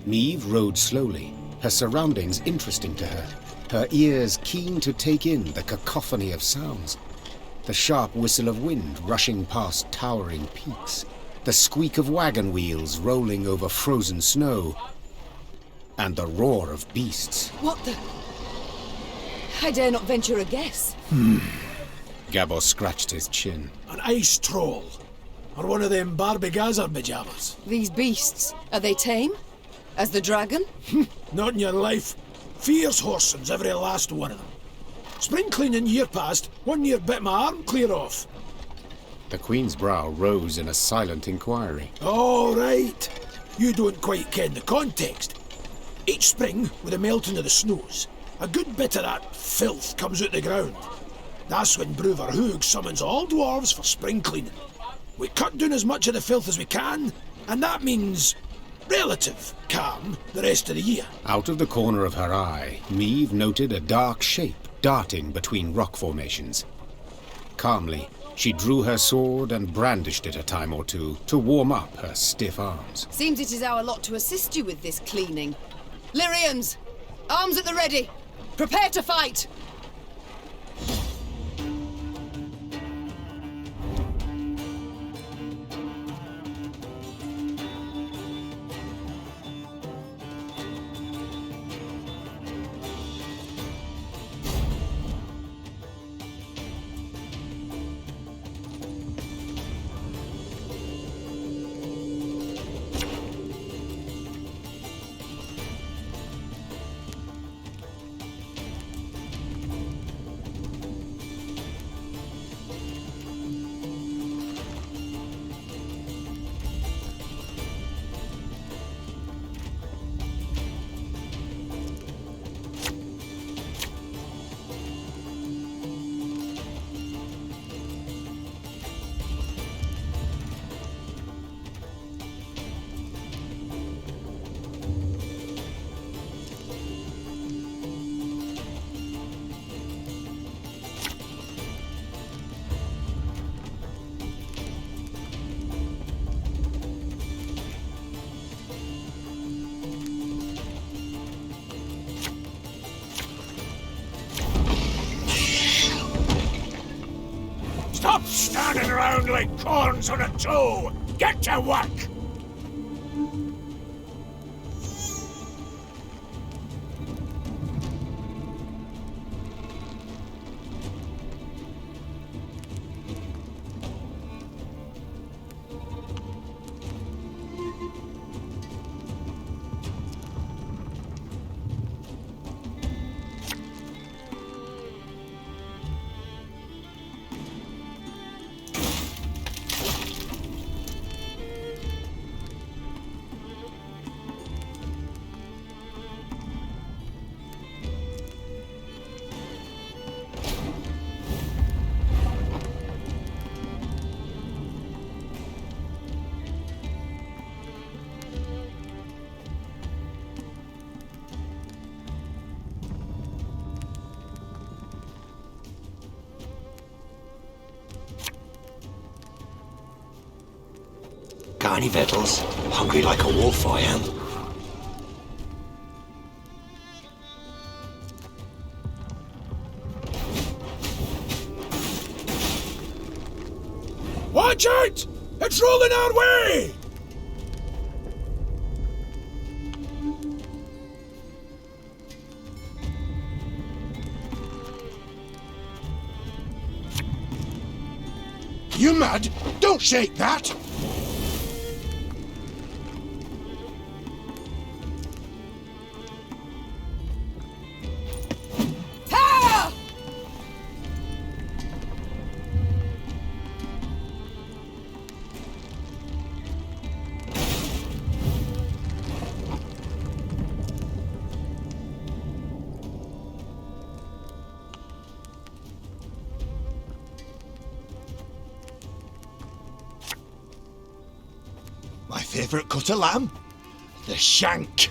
Meve rode slowly, her surroundings interesting to her, her ears keen to take in the cacophony of sounds. The sharp whistle of wind rushing past towering peaks, the squeak of wagon wheels rolling over frozen snow, and the roar of beasts. What the... I dare not venture a guess. Gabor scratched his chin. An ice troll. Or one of them Barbie-Gazer bejabbers. These beasts, are they tame? As the dragon? Not in your life. Fierce horsens, every last one of them. Spring cleaning year past, one near bit my arm clear off. The Queen's brow rose in a silent inquiry. All right. You don't quite ken the context. Each spring, with the melting of the snows, a good bit of that filth comes out the ground. That's when Brouver Hoog summons all dwarves for spring cleaning. We cut down as much of the filth as we can, and that means relative calm the rest of the year. Out of the corner of her eye, Meve noted a dark shape darting between rock formations. Calmly, she drew her sword and brandished it a time or two to warm up her stiff arms. Seems it is our lot to assist you with this cleaning. Lyrians, arms at the ready. Prepare to fight! Stop standing around like corns on a toe! Get to work! Got any victuals? Hungry like a wolf, I am. Watch out! It's rolling our way! You mad? Don't shake that! My favourite cut of lamb? The shank.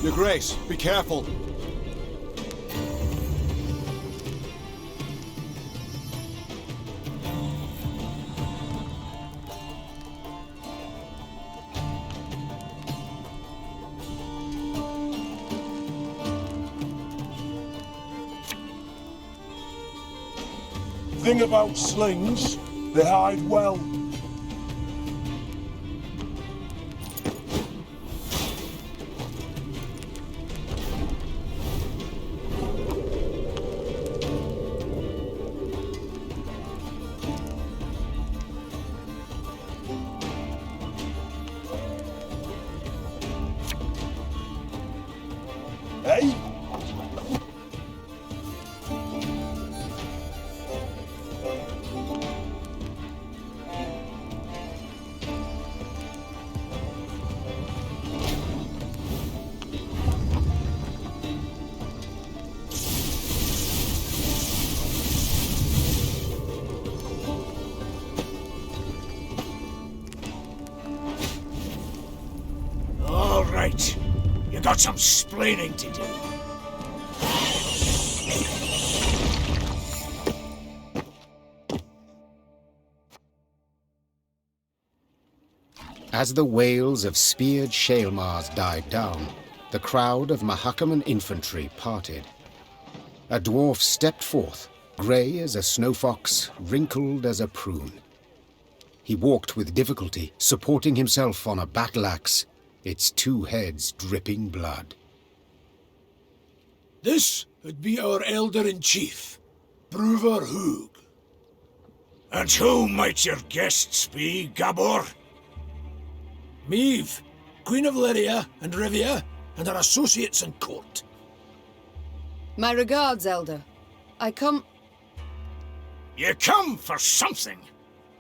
Your Grace, be careful. Thing about slings, they hide well. Hey? All right. You got some splaining to do. As the wails of speared Shaelmaars died down, the crowd of Mahakaman infantry parted. A dwarf stepped forth, grey as a snowfox, wrinkled as a prune. He walked with difficulty, supporting himself on a battle-axe, its two heads dripping blood. This would be our Elder-in-Chief, Brouver Hoog. And who might your guests be, Gabor? Maeve, Queen of Lyria and Rivia, and her associates in court. My regards, Elder. I come... You come for something.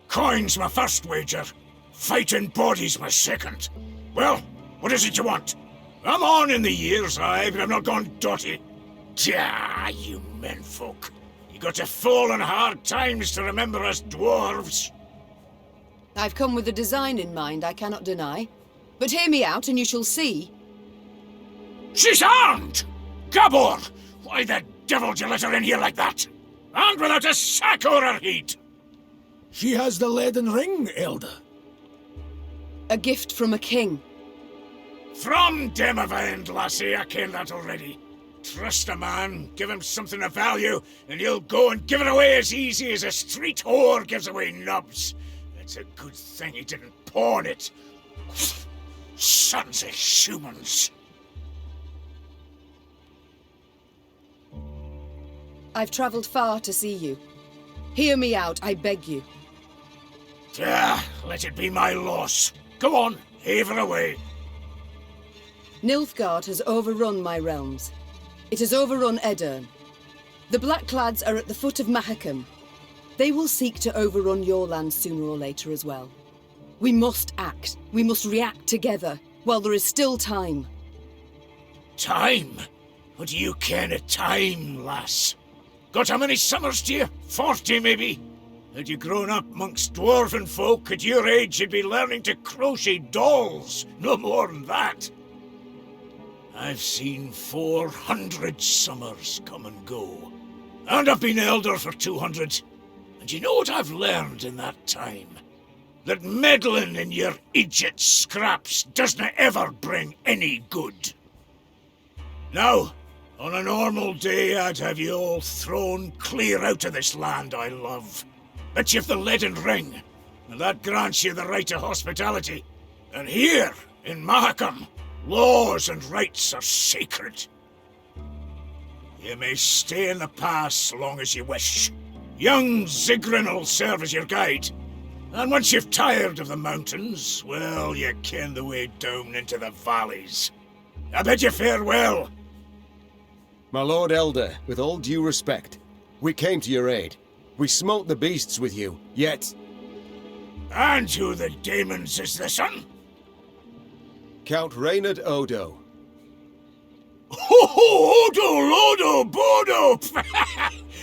Coin's my first wager. Fighting bodies my second. Well, what is it you want? I'm on in the years, aye, but I'm not gone dotty. Tja, you menfolk. You got to fall on hard times to remember us dwarves. I've come with a design in mind, I cannot deny. But hear me out and you shall see. She's armed! Gabor! Why the devil did you let her in here like that? And without a sack o'er her head! She has the leaden ring, Elder. A gift from a king. From Demavend, lassie, I ken that already. Trust a man, give him something of value, and he'll go and give it away as easy as a street whore gives away nubs. It's a good thing he didn't pawn it. Sons of humans. I've travelled far to see you. Hear me out, I beg you. Let it be my loss. Go on, heave her away. Nilfgaard has overrun my realms. It has overrun Edirn. The Blackclads are at the foot of Mahakam. They will seek to overrun your land sooner or later as well. We must act. We must react together, while there is still time. Time? What do you ken of time, lass? Got how many summers to you? 40, maybe? Had you grown up amongst dwarven folk, at your age you'd be learning to crochet dolls. No more than that. I've seen 400 summers come and go. And I've been elder for 200. And you know what I've learned in that time? That meddling in your idiot scraps doesn't ever bring any good. Now, on a normal day, I'd have you all thrown clear out of this land I love. But you've the leaden ring, and that grants you the right to hospitality. And here, in Mahakam, Laws and rights are sacred. You may stay in the pass long as you wish. Young Zigrin'll serve as your guide. And once you've tired of the mountains, well, you ken the way down into the valleys. I bid you farewell. My Lord Elder, with all due respect, we came to your aid. We smote the beasts with you, yet... And who the demons is this one? Count Reynard Odo. Ho ho, Odo, Lodo, Bodo!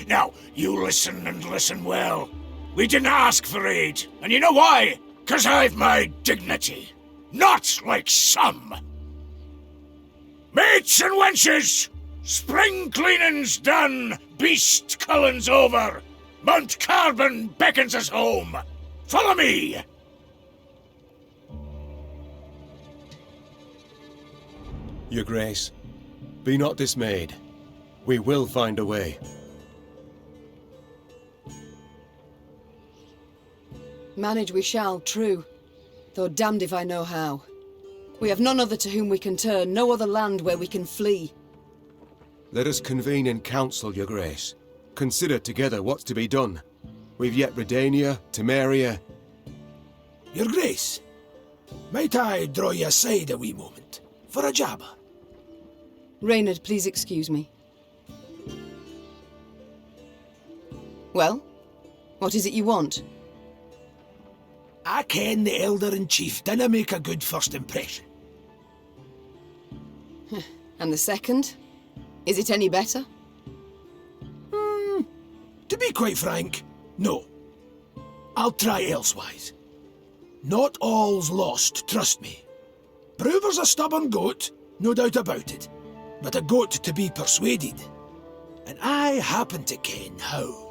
Now, you listen and listen well. We didn't ask for aid, and you know why? 'Cause I've my dignity. Not like some. Mates and wenches! Spring cleaning's done, beast culling's over. Mount Carbon beckons us home. Follow me! Your Grace, be not dismayed. We will find a way. Manage we shall, true. Though damned if I know how. We have none other to whom we can turn, no other land where we can flee. Let us convene in council, Your Grace. Consider together what's to be done. We've yet Redania, Temeria... Your Grace, might I draw you aside a wee moment, for a jabber? Reynard, please excuse me. Well, what is it you want? I ken the Elder-in-Chief dinna make a good first impression. And the second? Is it any better? To be quite frank, no. I'll try elsewise. Not all's lost, trust me. Brouver's a stubborn goat, no doubt about it, but a goat to be persuaded. And I happen to ken how.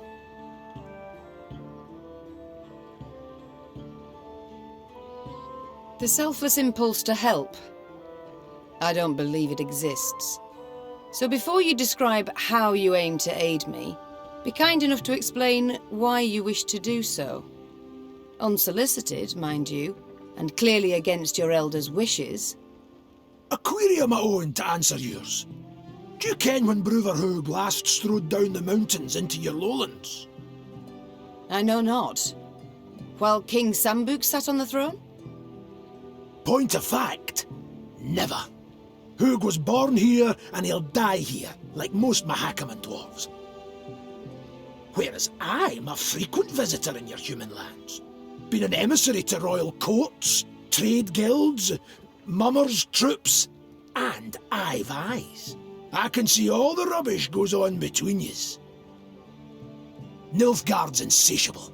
The selfless impulse to help? I don't believe it exists. So before you describe how you aim to aid me, be kind enough to explain why you wish to do so. Unsolicited, mind you, and clearly against your elder's wishes. A query of my own to answer yours. Do you ken when Brouver Hoog last strode down the mountains into your lowlands? I know not. While King Sambuc sat on the throne? Point of fact, never. Hoog was born here and he'll die here, like most Mahakaman dwarves. Whereas I'm a frequent visitor in your human lands. Been an emissary to royal courts, trade guilds, mummers' troops, and I've eyes. I can see all the rubbish goes on between yous. Nilfgaard's insatiable.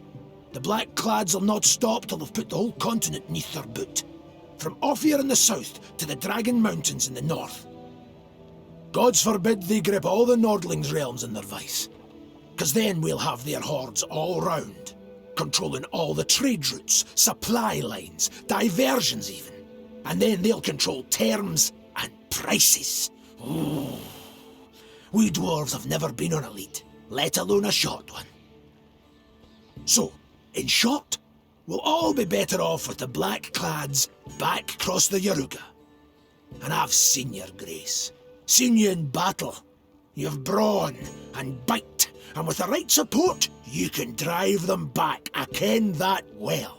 The Blackclads will not stop till they've put the whole continent neath their boot. From Ophir in the south to the Dragon Mountains in the north. Gods forbid they grip all the Nordlings' realms in their vice. 'Cause then we'll have their hordes all round, controlling all the trade routes, supply lines, diversions even. And then they'll control terms and prices. Ooh. We dwarves have never been on a lead, let alone a short one. So, in short, we'll all be better off with the Blackclads back across the Yaruga. And I've seen your grace. Seen you in battle. You've brawn and bite, and with the right support, you can drive them back. I ken that well.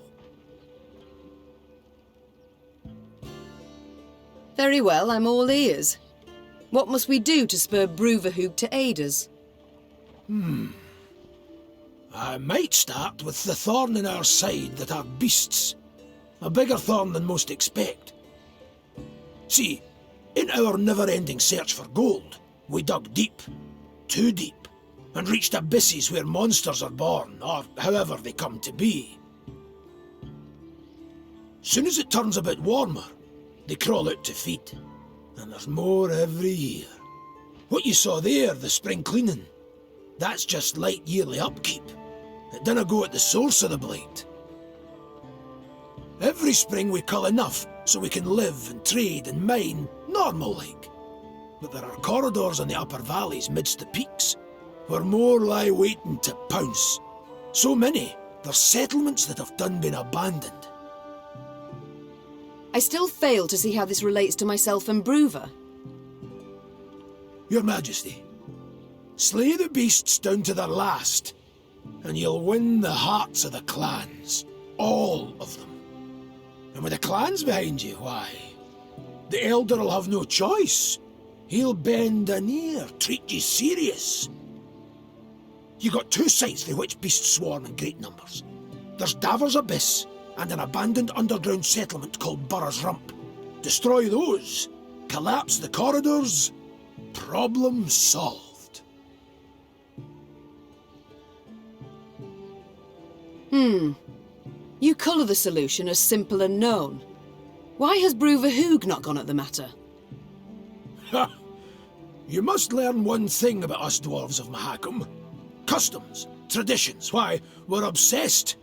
Very well, I'm all ears. What must we do to spur Brouverhoog to aid us? I might start with the thorn in our side that are beasts. A bigger thorn than most expect. See, in our never-ending search for gold, we dug deep, too deep, and reached abysses where monsters are born, or however they come to be. Soon as it turns a bit warmer, they crawl out to feed, and there's more every year. What you saw there, the spring cleaning, that's just light yearly upkeep. It dinna go at the source of the blight. Every spring we cull enough so we can live and trade and mine normal-like. But there are corridors in the upper valleys midst the peaks, where more lie waiting to pounce. So many, there's settlements that have done been abandoned. I still fail to see how this relates to myself and Brouver. Your Majesty, slay the beasts down to their last, and you'll win the hearts of the clans. All of them. And with the clans behind you, why, the Elder'll have no choice. He'll bend an ear, treat you serious. You got two sites through which beasts swarm in great numbers. There's Davor's Abyss, and an abandoned underground settlement called Burr's Rump. Destroy those, collapse the corridors, problem solved. You colour the solution as simple and known. Why has Brouver Hoog not gone at the matter? Ha! You must learn one thing about us dwarves of Mahakam. Customs, traditions, why, we're obsessed.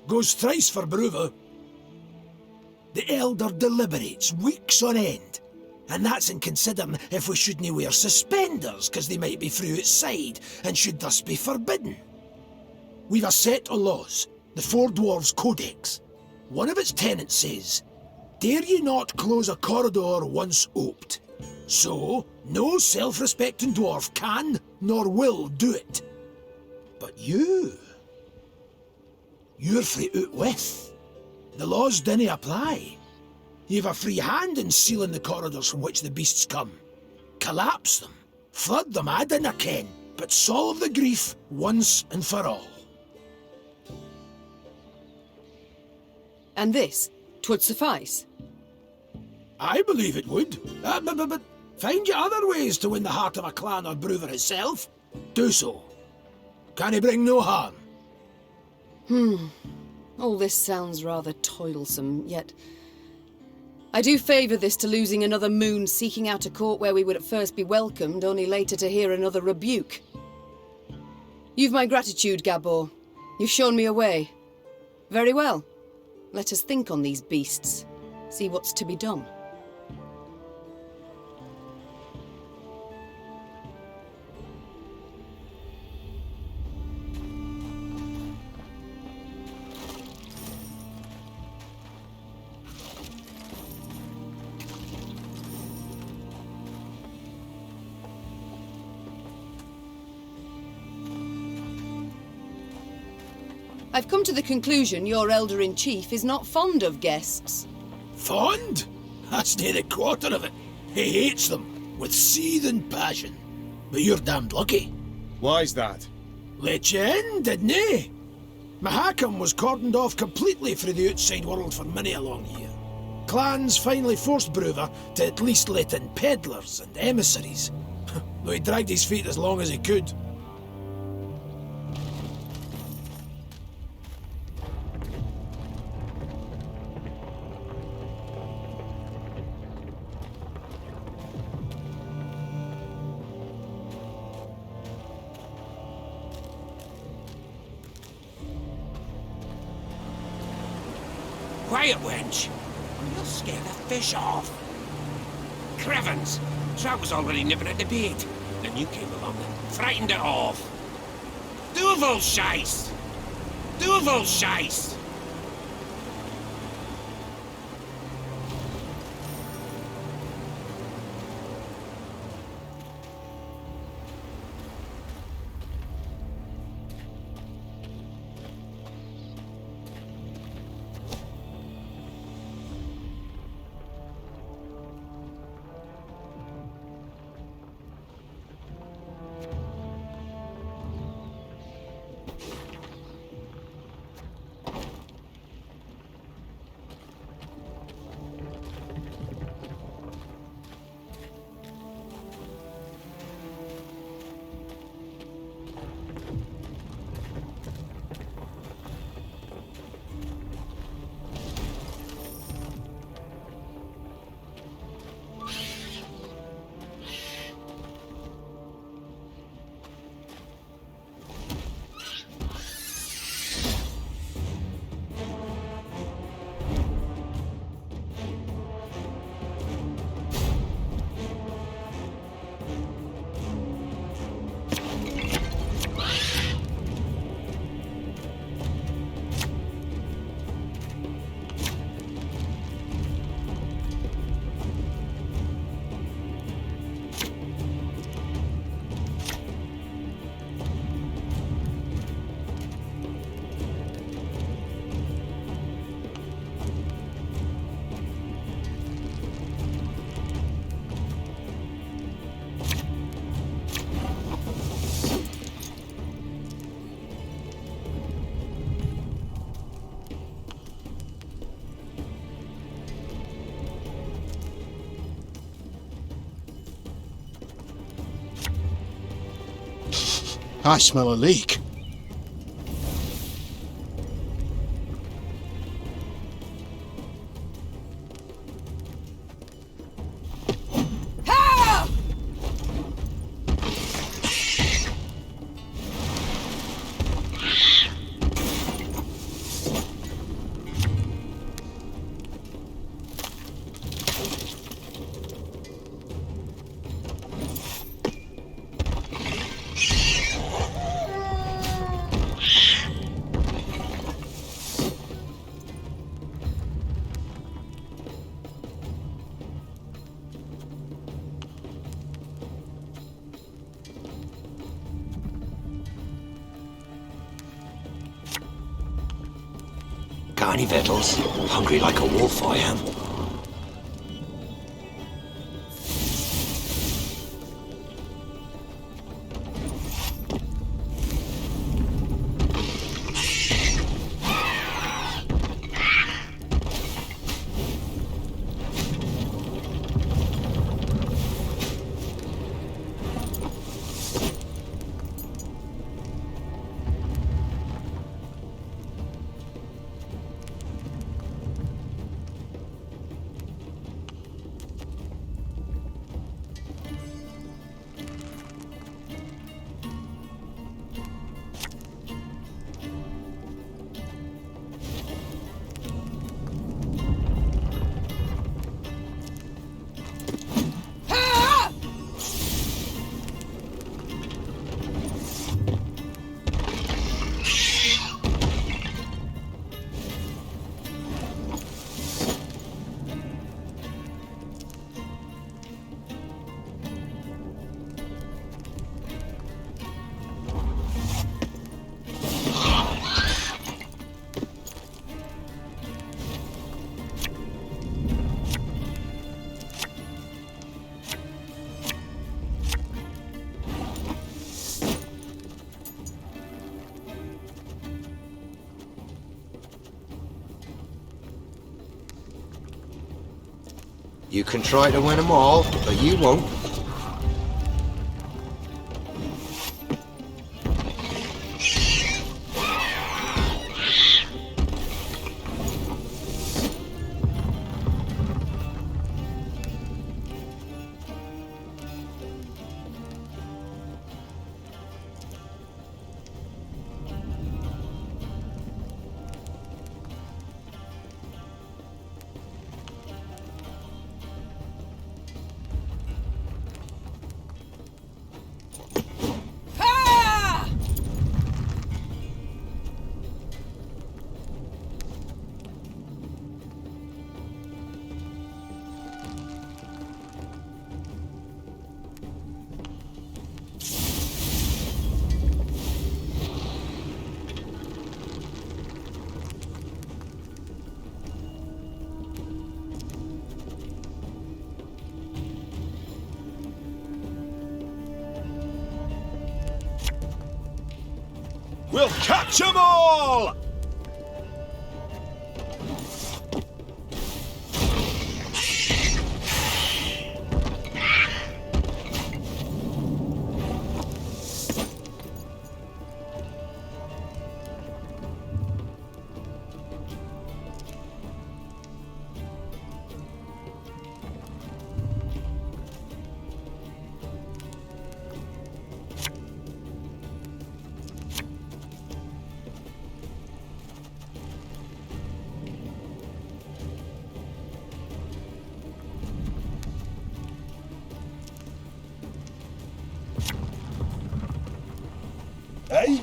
Goes thrice for Brouver. The Elder deliberates weeks on end, and that's in considering if we shouldn't wear suspenders, because they might be through outside, and should thus be forbidden. We've a set of laws, the Four Dwarves Codex. One of its tenets says, dare ye not close a corridor once oped. So, no self-respecting dwarf can, nor will do it. But you're free out with. The laws dinna apply. You've a free hand in sealing the corridors from which the beasts come. Collapse them, flood them, I dinna ken, but solve the grief once and for all. And this, 'twould suffice. I believe it would. But find you other ways to win the heart of a clan or Brouver himself. Do so. Can he bring no harm? All this sounds rather toilsome, yet I do favour this to losing another moon seeking out a court where we would at first be welcomed, only later to hear another rebuke. You've my gratitude, Gabor. You've shown me a way. Very well. Let us think on these beasts. See what's to be done. I've come to the conclusion your Elder-in-Chief is not fond of guests. Fond? That's near a quarter of it. He hates them, with seething passion. But you're damned lucky. Why's that? Let you in, didn't he? Mahakam was cordoned off completely from the outside world for many a long year. Clans finally forced Brouver to at least let in peddlers and emissaries. Though he dragged his feet as long as he could. Quiet, wench! Or you'll scare the fish off. Crevens! Trout was already nipping at the bait. Then you came along and frightened it off. Duvel Scheisse! Duvel Scheisse! I smell a leak. Got any victuals? Hungry like a wolf, I am. You can try to win them all, but you won't. We'll catch 'em all! Hey?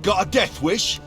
got a death wish?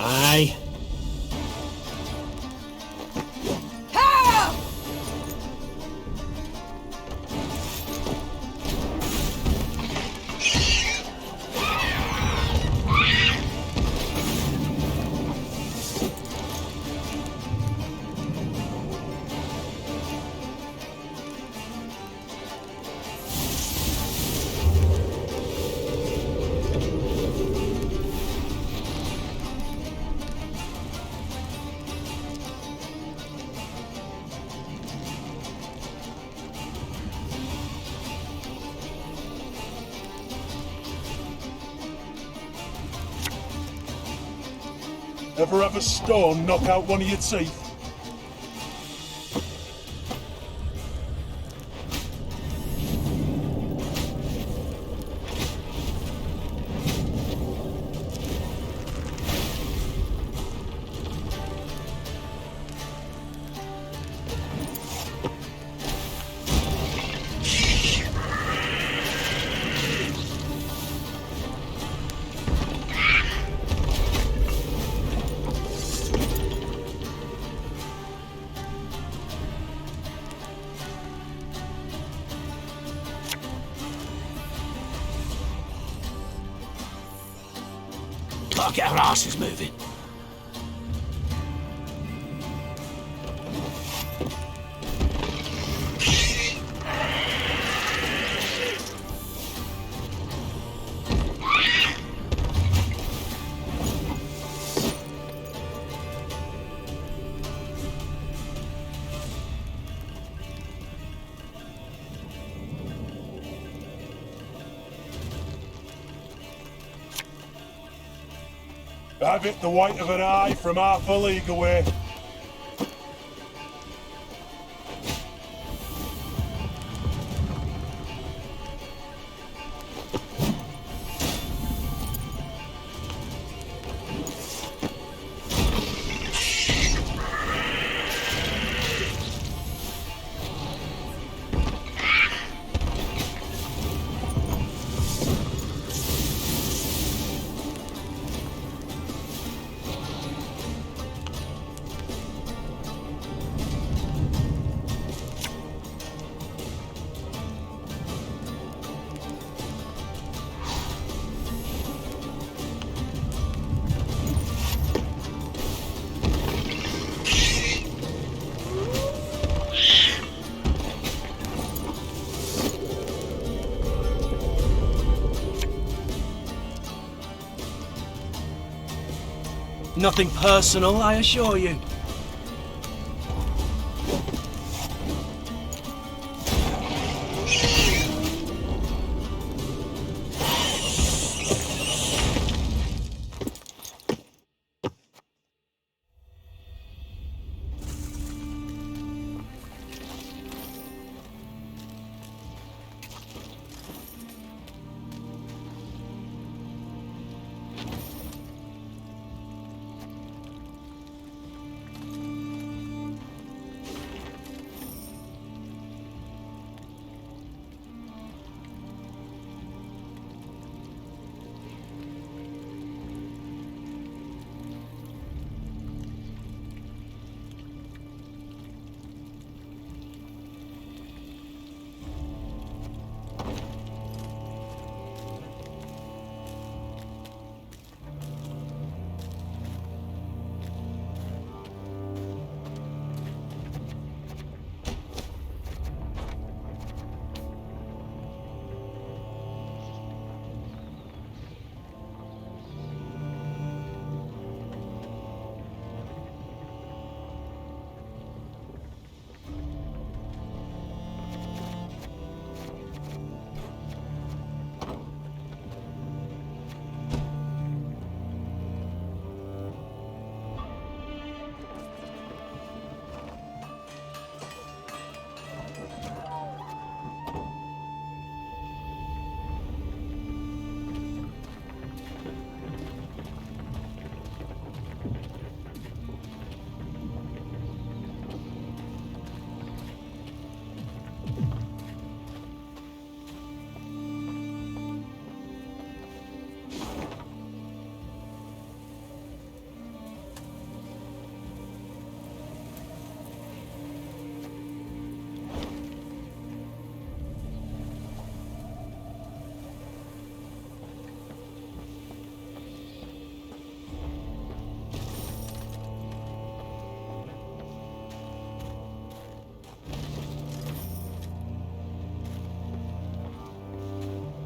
Aye. Ever have a stone knock out one of your teeth? Gotta get our asses moving. Have it the white of an eye from half a league away. Nothing personal, I assure you.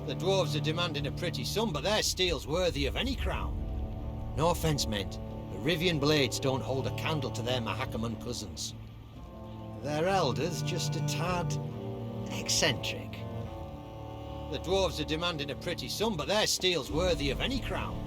The dwarves are demanding a pretty sum, but their steel's worthy of any crown. No offense meant, the Rivian blades don't hold a candle to their Mahakaman cousins. Their elders just a tad eccentric. The dwarves are demanding a pretty sum, but their steel's worthy of any crown.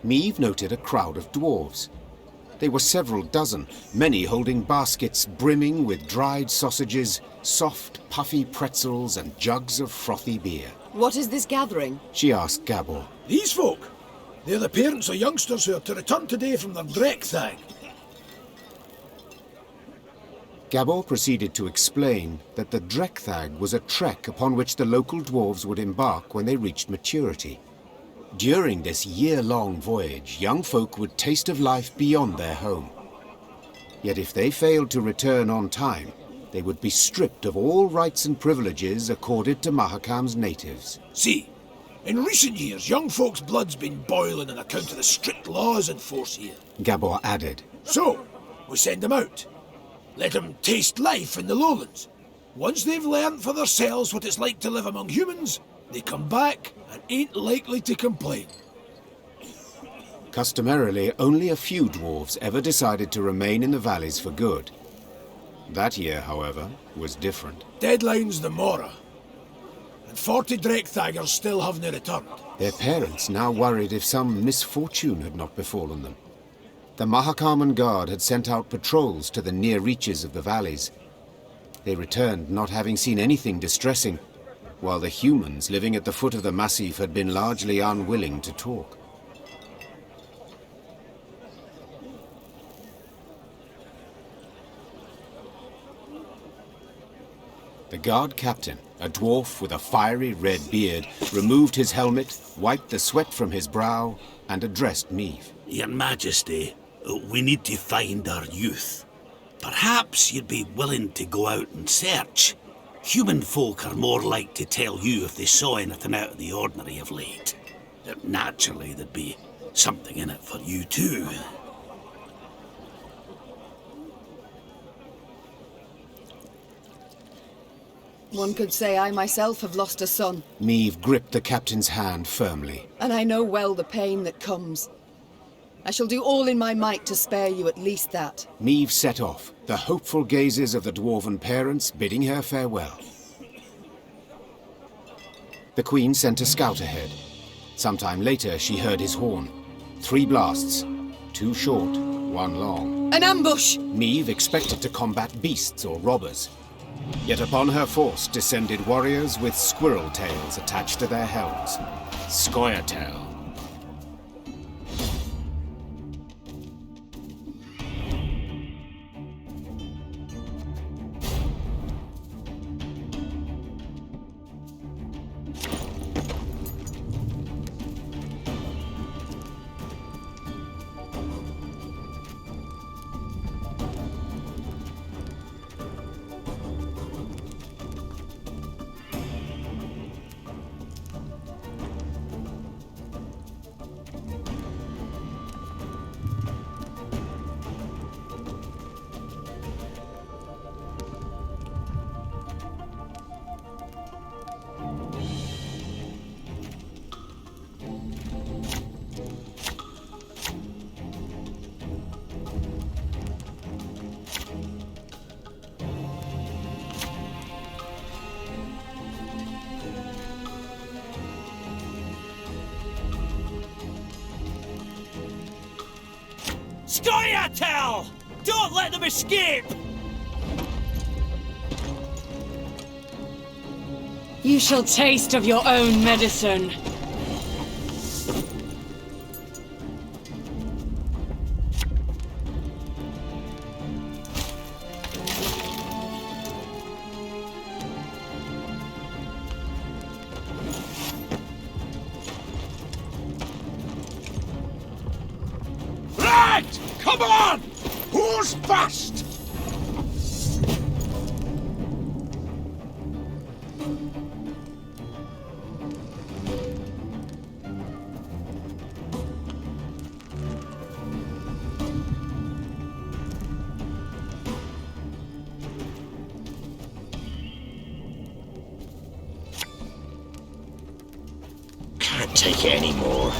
Meave noted a crowd of dwarves. They were several dozen, many holding baskets brimming with dried sausages, soft, puffy pretzels, and jugs of frothy beer. What is this gathering? She asked Gabor. These folk, they're the parents of youngsters who are to return today from their Drekthag. Gabor proceeded to explain that the Drekthag was a trek upon which the local dwarves would embark when they reached maturity. During this year-long voyage, young folk would taste of life beyond their home. Yet if they failed to return on time, they would be stripped of all rights and privileges accorded to Mahakam's natives. See, in recent years, young folks' blood's been boiling on account of the strict laws in force here. Gabor added. So, we send them out. Let them taste life in the lowlands. Once they've learned for themselves what it's like to live among humans, they come back and ain't likely to complain. Customarily, only a few dwarves ever decided to remain in the valleys for good. That year, however, was different. Deadline's the Mora, and 40 Drekthagers still haven't returned. Their parents now worried if some misfortune had not befallen them. The Mahakaman Guard had sent out patrols to the near reaches of the valleys. They returned not having seen anything distressing, while the humans living at the foot of the massif had been largely unwilling to talk. The guard captain, a dwarf with a fiery red beard, removed his helmet, wiped the sweat from his brow, and addressed Meve. Your Majesty, we need to find our youth. Perhaps you'd be willing to go out and search. Human folk are more like to tell you if they saw anything out of the ordinary of late. Naturally, there'd be something in it for you too. One could say I myself have lost a son, Meve gripped the captain's hand firmly. and I know well the pain that comes. I shall do all in my might to spare you at least that. Meve set off, the hopeful gazes of the dwarven parents bidding her farewell. The Queen sent a scout ahead. Sometime later, she heard his horn. 3 blasts. 2 short, 1 long. An ambush! Meve expected to combat beasts or robbers. Yet upon her force descended warriors with squirrel tails attached to their helms. Scoia'tael. Scoia'tael! Don't let them escape! You shall taste of your own medicine. Right! Come on! Who's fast? Can't take it anymore.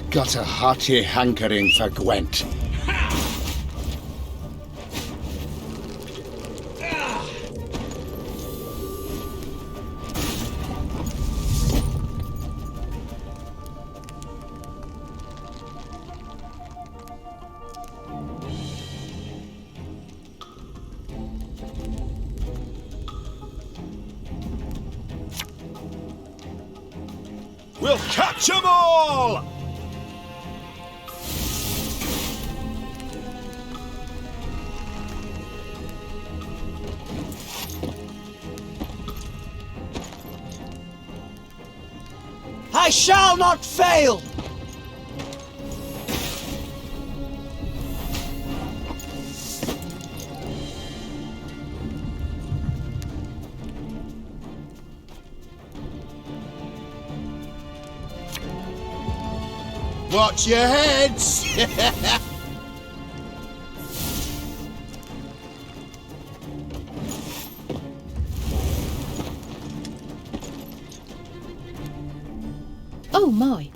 Got a hearty hankering for Gwent. We'll catch 'em all! I shall not fail! Watch your heads! Oh my.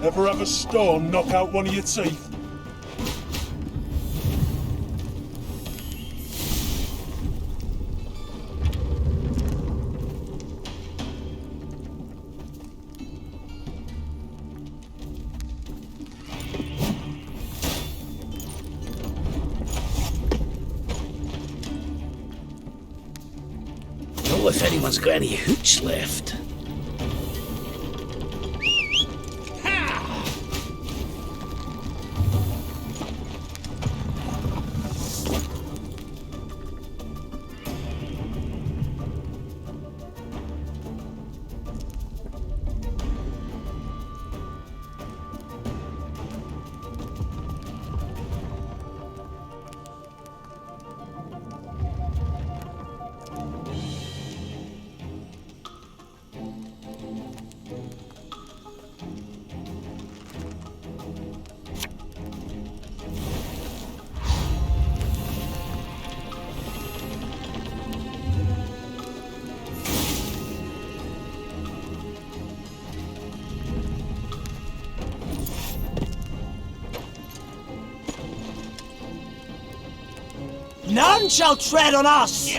Ever have a storm knock out one of your teeth? if anyone's got any hooch left. None shall tread on us!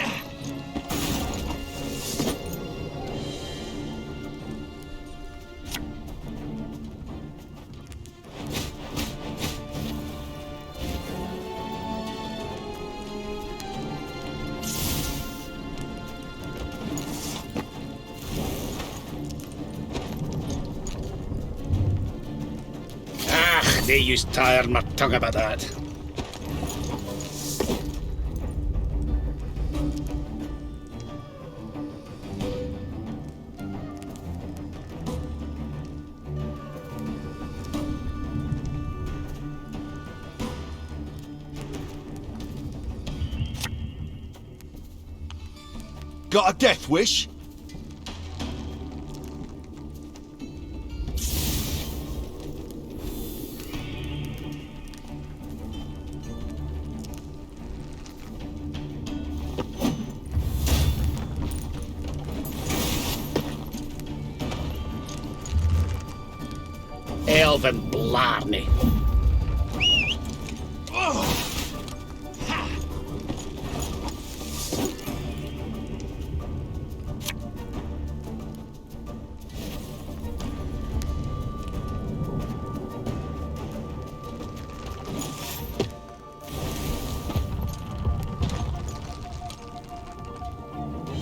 They used tired my tongue about that. Got a death wish? Elven Blarney.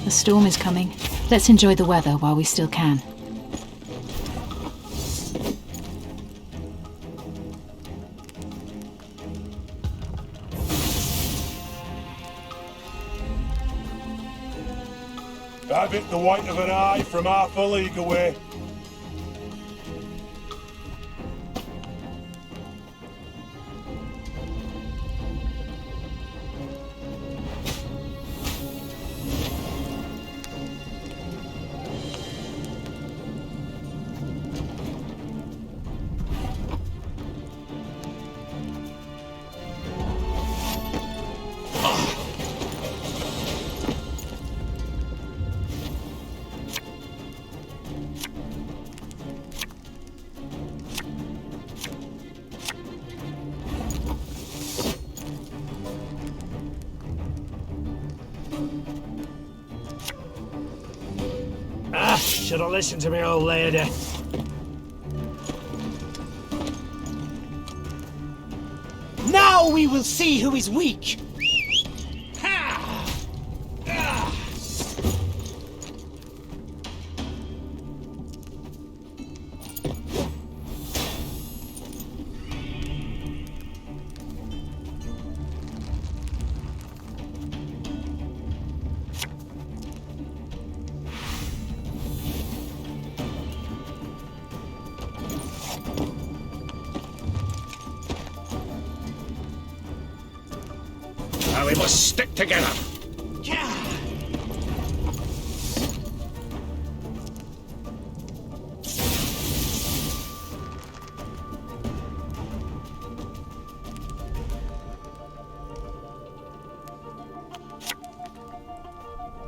The storm is coming. Let's enjoy the weather while we still can. Have it the white of an eye from half a league away. Should have listened to me, old lady. Now we will see who is weak! Now we must stick together.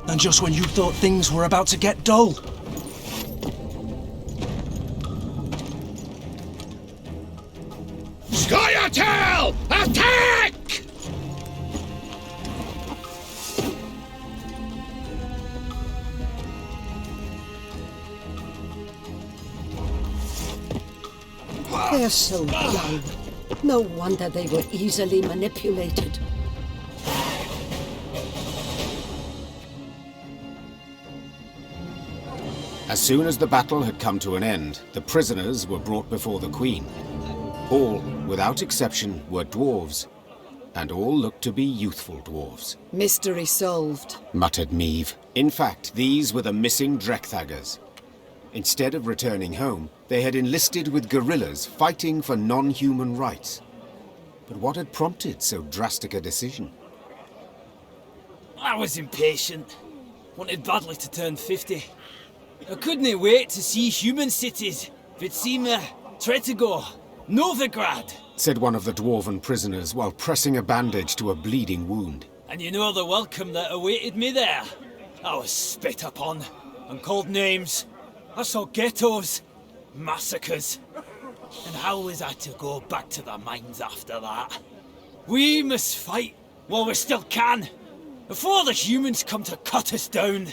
And just when you thought things were about to get dull. Scoia'tael! Attack! They're so young. No wonder they were easily manipulated. As soon as the battle had come to an end, the prisoners were brought before the Queen. All, without exception, were dwarves, and all looked to be youthful dwarves. Mystery solved, muttered Meave. In fact, these were the Missing Drekthagers. Instead of returning home, they had enlisted with guerrillas fighting for non-human rights. But what had prompted so drastic a decision? I was impatient. Wanted badly to turn 50. I couldn't wait to see human cities. Vitsima, Tretagor, Novigrad. Said one of the dwarven prisoners while pressing a bandage to a bleeding wound. And you know the welcome that awaited me there. I was spit upon and called names. I saw ghettos, massacres. And how was I to go back to the mines after that? We must fight while we still can. Before the humans come to cut us down,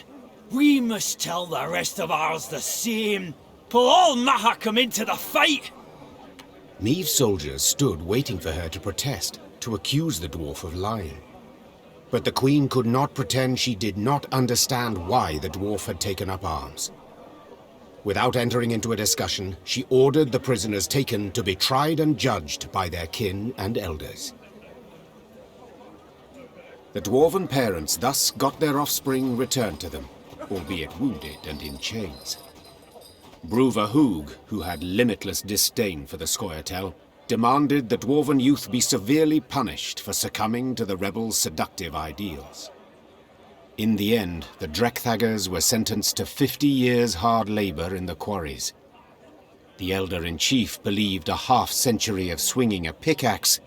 we must tell the rest of ours the same. Pull all Mahakam into the fight! Meave's soldiers stood waiting for her to protest, to accuse the dwarf of lying. But the Queen could not pretend she did not understand why the dwarf had taken up arms. Without entering into a discussion, she ordered the prisoners taken to be tried and judged by their kin and elders. The dwarven parents thus got their offspring returned to them, albeit wounded and in chains. Brouver Hoog, who had limitless disdain for the Scoia'tael, demanded the dwarven youth be severely punished for succumbing to the rebels' seductive ideals. In the end, the Drekthagers were sentenced to 50 years hard labor in the quarries. The Elder-in-Chief believed a half-century of swinging a pickaxe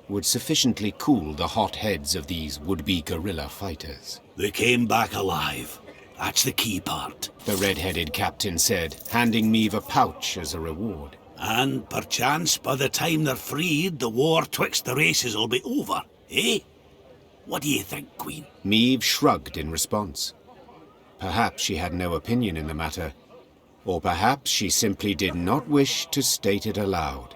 would sufficiently cool the hot heads of these would-be guerrilla fighters. They came back alive. That's the key part. The red-headed captain said, handing Meave a pouch as a reward. And perchance by the time they're freed, the war twixt the races will be over, eh? What do you think, Queen? Meave shrugged in response. Perhaps she had no opinion in the matter, or perhaps she simply did not wish to state it aloud.